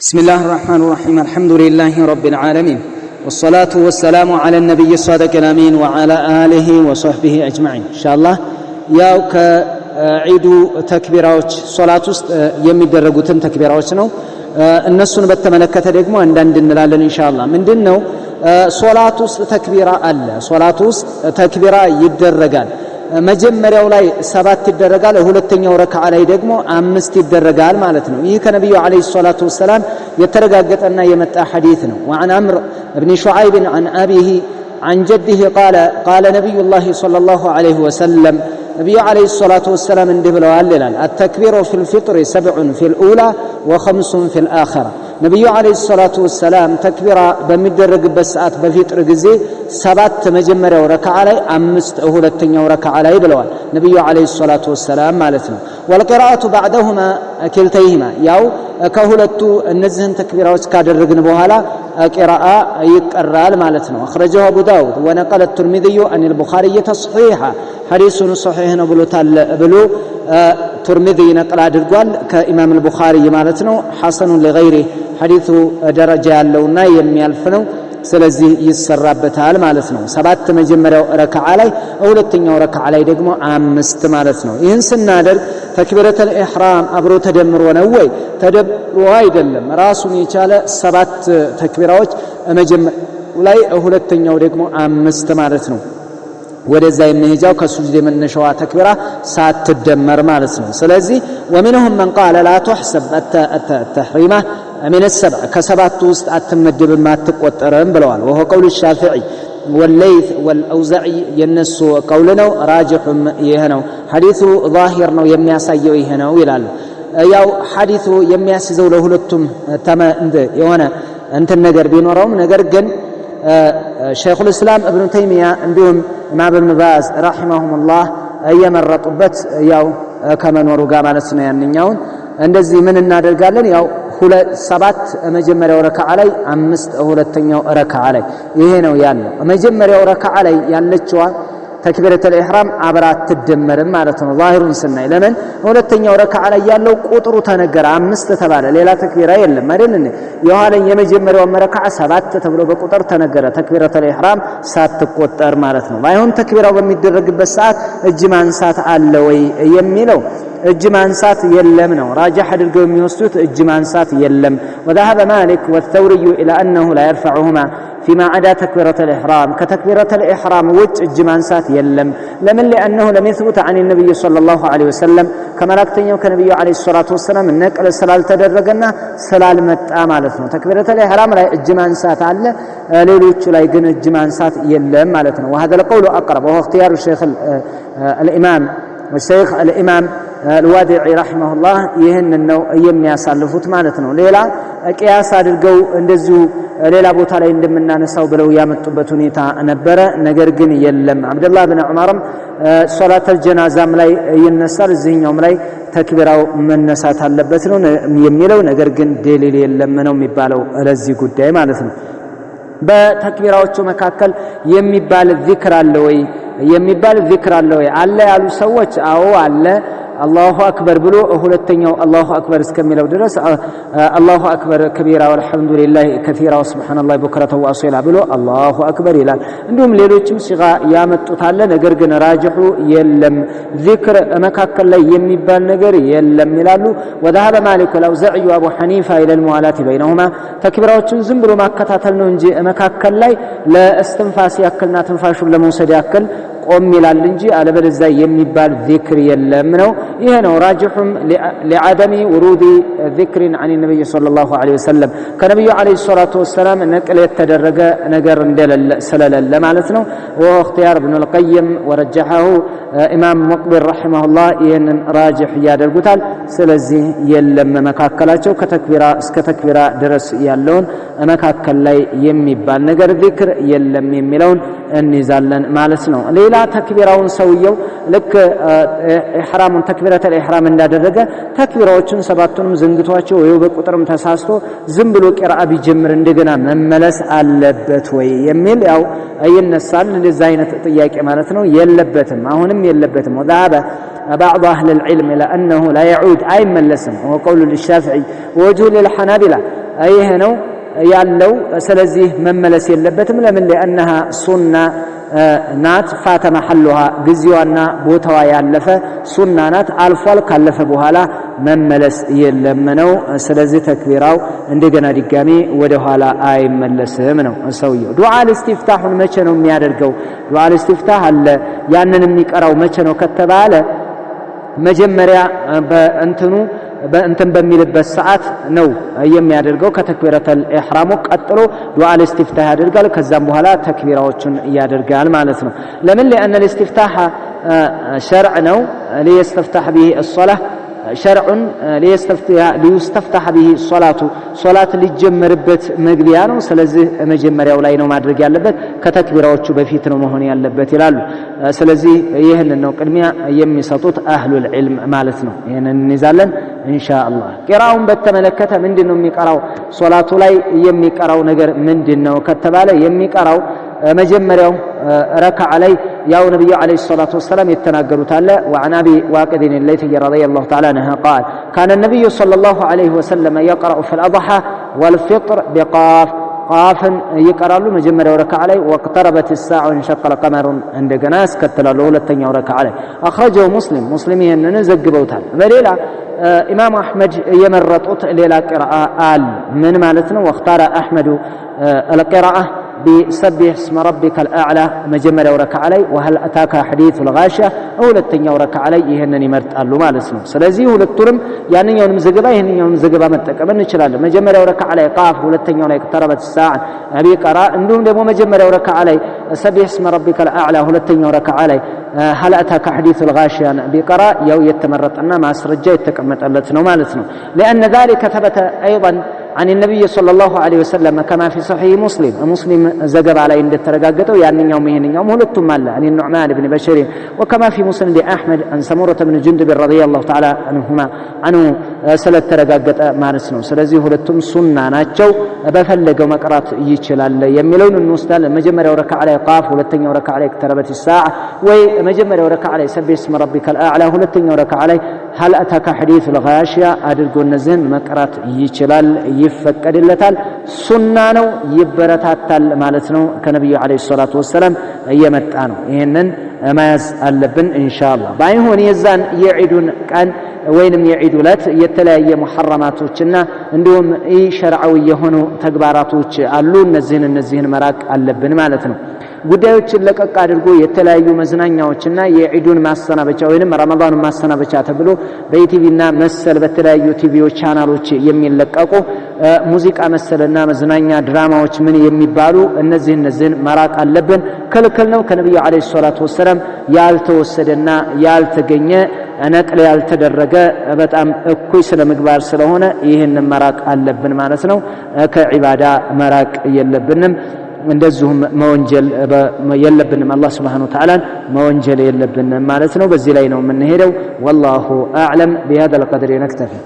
بسم الله الرحمن الرحيم. الحمد لله رب العالمين، والصلاة والسلام على النبي الصادق الأمين وعلى آله وصحبه أجمعين. إن شاء الله ያው ከዒዱ ተክቢራዎች ሶላት ውስጥ የሚደረጉትን ተክቢራዎች ነው። እነሱን በተመለከተ ደግሞ አንዳንድ እንላለን ኢንሻአላህ። ምንድነው ሶላት ውስጥ ተክቢራ አለ። ሶላት ውስጥ ተክቢራ ይደረጋል። መጀመሪያው ላይ 7 ይደረጋል፣ ሁለተኛው ረክዓ ላይ ደግሞ 5 ይደረጋል ማለት ነው። ይህ ከነብዩ አለይሂ ሰላቱ ወሰለም የተረጋገጠና የመጣ ሐዲስ ነው። وعن عمرو بن شعيب عن أبيه عن جده قال نبي الله صلى الله عليه وسلم نبي عليه الصلاة والسلام እንዲህ ብለዋል ይላል التكبير في الفطر 7 في الأولى و5 في الآخرة። ነብዩ አለይሂ ሰላቱ ወሰለም ተክቢራ በሚደረግበት ሰዓት በፊጥር ጊዜ 7 መጀመሪያው ረክዓ ላይ 5 ሁለተኛው ረክዓ ላይ ብለዋል ነብዩ አለይሂ ሰላቱ ወሰለም ማለት ነው። والقراءة بعدهما كلتيهما ያው ከሁለቱ እነዚህን ተክቢራዎች ካደረግን በኋላ ቂራአ ይቀራል ማለት ነው። أخرجه أبو داود ونقل الترمذي عن البخاري تصحيحا حديث صحيح ነው ብሎ ترمذي نقل አድርጓል ከኢማም البخاري ማለት ነው። حسن لغيره ሐዲሱ ደረጃ ያለውና የሚያልፍ ነው። ስለዚህ ይሰራበታል ማለት ነው። 7 መጀመሪያው ረክዓ ላይ ሁለተኛው ረክዓ ላይ ደግሞ 5 ማለት ነው። ይህን ስናደርግ ተክቢረተል ኢህራም አብሮ ተደምሮ ነው ወይ? ተደምሮ አይደለም። ራሱን የቻለ 7 ተክቢራዎች መጀመሪያው ላይ ሁለተኛው ደግሞ 5 ማለት ነው። ወደዛ የሚሄጃው ከሱጁድ የመነሻዋ ተክቢራ ሳትደመር ማለት ነው። ስለዚህ ومنهم من قال لا تحسب التحريمه من السبع كسبات ውስጥ አትመደብም አትቆጠርም ብለዋል። وهو قول الشافعي والليث والأوزعي የነሱ ቀውል ነው። ራጅሁም ይሄ ነው። ሐዲሱ ዛሂር ነው የሚያሳየው ይሄ ነው ይላሉ። ያው ሐዲሱ የሚያስይዘው ለሁለቱም የሆነ እንትን ነገር ቢኖረውም ነገር ግን ሸይኹ الاسلام ابن تيمية እንዲሁም ኢማም ኢብኑ ባዝ ረሂመሁሙላህ እየመረጡበት ያው ከመኖሩ ጋር ማለት ነው። ያንኛውን እንደዚህ ምን እናደርጋለን? ያው 7 መጀመሪያው ረክዓ ላይ 5 ሁለተኛው ረክዓ ላይ ይሄ ነው ያለው። መጀመሪያው ረክዓ ላይ ያለችዋ ተክቢረተል ኢህራም አብራ አትደመርም ማለት ነው። ዛሂሩን ስናይ ለምን ሁለተኛው ረክዓ ላይ ያለው ቁጥሩ ተነገረ 5 ተባለ፣ ሌላ ተክቢራ የለም አይደል? የኋለኝ የመጀመሪያው ረክዓ 7 ተብሎ በቁጥር ተነገረ፣ ተክቢረተል ኢህራም ሳትቆጠር ማለት ነው። ባይሆን ተክቢራው በሚደረግበት ሰዓት እጅ ማንሳት አለ ወይ የሚለው እጅ ማንሳት የለም ነው። ራጅህ አድርገው የሚወስዱት እጅ ማንሳት የለም። وذهب مالك والثوري إلى أنه لا يرفعهما فيما عدا تكبيرة الإحرام كتكبيرة الإحرام وجه እጅ ማንሳት የለም። ለምን? لأنه لم يثبت عن النبي صلى الله عليه وسلم كما ላክተኛው ከነብዩ አለይሂ ሰላቱ ወሰለም ነቅል ስላልተደረገና ስላልመጣ ማለት ነው። ተክቢረተ الإحرام ላይ እጅ ማንሳት አለ፣ ሌሎቹ ላይ ግን እጅ ማንሳት የለም ማለት ነው። وهذا القول أقرب وهو اختيار الشيخ الإمام والشيخ الإمام الوادعي رحمه الله ይህን ነው የሚያሳልፉት ማለት ነው። ሌላ ቂያስ አድርገው እንደዚሁ ሌላ ቦታ ላይ እንደምናነሳው ብለው ያመጡበት ሁኔታ ነበረ። ነገር ግን የለም። አብዱላህ ብን ዑመርም ሶላተል ጀናዛም ላይ ይነሳል፣ እዚህኛውም ላይ ተክቢራው መነሳት አለበት ነው የሚለው። ነገር ግን ደሊል የለም ነው የሚባለው ለዚህ ጉዳይ ማለት ነው። በተክቢራዎቹ መካከል የሚባል ዚክር አለ ወይ የሚባል ዚክር አለ ወይ? አለ ያሉ ሰዎች አዎ አለ። አላሁ አክበር ብሎ ሁለተኛው አላሁ አክበር እስከሚለው ድረስ አላሁ አክበር ከቢራ ወልሐምዱሊላህ ከሲራ ወሱብሃንአላህ ቡክረተ ወአሲላ ብሎ አላሁ አክበር ይላል። እንዲሁም ሌሎችም ሲጋ ያመጡት አለ። ነገር ግን ራጅሑ የለም፣ ዚክር መካከል ላይ የሚባል ነገር የለም ይላሉ። وذهب مالك والأوزاعي وأبو حنيفة إلى الموالاة بينهما ተክቢራዎችን ዝም ብሎ ማከታተል ነው እንጂ መካከል ላይ ለእስትንፋስ ያክልና ትንፋሹን ለመውሰድ ያክል ቆም ይላል እንጂ አለበለዚያ የሚባል ዚክር የለም ነው። ይሄ ነው ራጅሁም لعدم ورود ذكر عن النبي صلى الله عليه وسلم ከነብዩ አለይሂ ሰላቱ ወሰለም ነቅል የተደረገ ነገር እንደሌለ ስለሌለ ማለት ነው። واختيار ابن القيم ورجحه ኢማም ሙቅቢል ረሂመሁላህ ይሄንን ራጅህ ያደርጉታል። ስለዚህ የለም መካከላቸው ከተክቢራ እስከ ተክቢራ ድረስ ያለውን መካከል ላይ የሚባል ነገር ዚክር የለም የሚለውን እንይዛለን ማለት ነው። ሌላ ተክቢራውን ሰውየው ልክ ኢህራሙን ተክቢረተል ኢህራም እንዳደረገ ተክቢራዎችን 7ቱንም ዘንግቷቸው ወይ በቁጥርም ተሳስቶ ዝም ብሎ ቂራአ ቢጀምር እንደገና መመለስ አለበት ወይ የሚል ያው ይነሳል። እንደዛ አይነት ጥያቄ ማለት ነው። የለበትም፣ አሁንም የለበትም። وذهب بعض أهل العلم إلى أنه لا يعود أي ملسم، وهو قول للشافعي ووجه للحنابلة ይሄ ነው ያለው ስለዚህ መመለስ የለበትም ለምን لانها ሱና ናት ፋተ መሐሉሃ ግዚዋና ቦታዋ ያለፈ ሱና ናት አልፏል ካለፈ በኋላ መመለስ የለም ነው ስለዚህ ተክቢራው እንደገና ድጋሚ ወደ ኋላ አይመለስም ነው ሰውየው ዱዓ الاستفتاحን መቼ ነው የሚያደርገው ዱዓ الاستفتاح አለ ያንን የሚቀራው መቼ ነው ከተባለ መጀመሪያ በእንትን በሚልበት ሰዓት ነው የሚያደርገው ከተክቢረተል ኢህራሙ ቀጥሎ ዱዓ الاستفتاح ያደርጋል ከዛም በኋላ ተክቢራዎችን ያደርጋል ማለት ነው ለምን لان الاستفتاح شرع ነው ليستفتح به الصلاه شرع ليستفتح به الصلاه صلاه ሊጀመርበት መግቢያ ነው ስለዚህ መጀመሪያው ላይ ነው ማድረግ ያለበት ከተክቢራዎቹ በፊት ነው መሆን ያለበት ይላሉ ስለዚህ ይሄንን ነው ቅድሚያ የሚሰጡት አህሉል ዒልም ማለት ነው ይሄንን እንይዛለን ኢንሻአላህ ቂራውን በተመለከተ ምንድነው የሚቀራው ሶላቱ ላይ የሚቀራው ነገር ምንድነው ከተባለ የሚቀራው መጀመሪያው ረካዓ ላይ ያው ነብዩ አለይሂ ሰላቱ ወሰለም የተናገሩት አለ وعن ابي واقد الليثي رضي الله تعالى عنه قال كان النبي صلى الله عليه وسلم يقرأ في الاضحى والفطر بقاف قافا يقرأ مجمريا ركعه عليه واقتربت الساعه وانشق القمر عندنا اسكتلوا ሁለተኛው ረካዓ ላይ اخرجه مسلم ይሄንን ዘግበውታል በሌላ ኢማም አህመድ የመረጡት ሌላ ቂራአ አለ ምን ማለት ነው واختار احمد القراءه بسبح اسم ربك الاعلى مجمريا ركعه عليه وهل اتاك حديث الغاشيه ሁለተኛው ረካዓ ላይ ይሄንን ይመርጣሉ ማለት ነው ስለዚህ ሁለቱንም ያንኛውንም ዘገባ ይሄንኛውንም ዘገባ መጠቀም እንችላለን መጀመሪያው ረካዓ ላይ ቃፍ ሁለተኛው ላይ اقتربت الساعه ابي قرا እንዲሁም ደግሞ መጀመሪያው ረካዓ ላይ سبح اسم ربك الاعلى ሁለተኛው ረካዓ ላይ هل اتاك حديث الغاشيه ابي قرا ያው የተመረጠና ማስረጃ የተቀመጠለት ነው ማለት ነው لان ذلك ثبت ايضا عن النبي صلى الله عليه وسلم كما في صحيح مسلم زجب على عند الترجاجته يعني يوم يوم ሁለቱም አለ عن النعمان بن بشير وكما في مسند احمد عن سمره بن جندب رضي الله تعالى عنه سلت ተረጋገጠ ማለት ነው ስለዚህ ሁለቱም ሱና ናቸው በፈለገው መቅራት ይችላል የሚለውን እንወስዳለን መጀመሪያው ረካዓ ላይ ቃፍ ሁለተኛው ረካዓ ላይ اقتربت الساعه ወይ መጀመሪያው ረካዓ ላይ سبح اسم ربك الاعلى ሁለተኛው ረካዓ ላይ هل اتاك حديث الغاشيه አድርጎ እነዚህን መቅራት ይችላል ይፈቀድለታል ሱና ነው ይበረታታል ማለት ነው ከነብዩ አለይሂ ሰላቱ ወሰለም እየመጣ ነው ይሄንን ማያዝ አለብን ኢንሻአላህ ባይሆን የዛን የዒዱን ቀን ወይንም የዒድ ዕለት የተለያየ ሙሐረማቶችና እንዲሁም ሸርዓዊ የሆኑ ተግባራቶች አሉ እነዚህን መራቅ አለብን ማለት ነው ጉዳዮችን ለቀቅ አድርጎ የተለያዩ መዝናኛዎችና የዒዱን ማሰናበቻ ወይንም ረመዳኑን ማሰናበቻ ተብሎ በኢቲቪና መሰል በተለያዩ ቲቪዎች ቻናሎች የሚለቀቁ ሙዚቃ መሰልና መዝናኛ ድራማዎች ምን የሚባሉ እነዚህን መራቅ አለብን ክልክል ነው ከነብዩ አለይሂ ሰላቱ ወሰለም ያልተወሰደና ያልተገኘ ነቅል ያልተደረገ በጣም እኩይ ስለምግባር ስለሆነ ይሄን መራቅ አለብን ማለት ነው ከዒባዳ መራቅ የለብንም እንደዚሁም መወንጀል የለብንም አላህ Subhanahu Wa Ta'ala መወንጀል የለብንም ማለት ነው በዚህ ላይ ነው የምንሄደው والله اعلم بهذا القدر نكتفي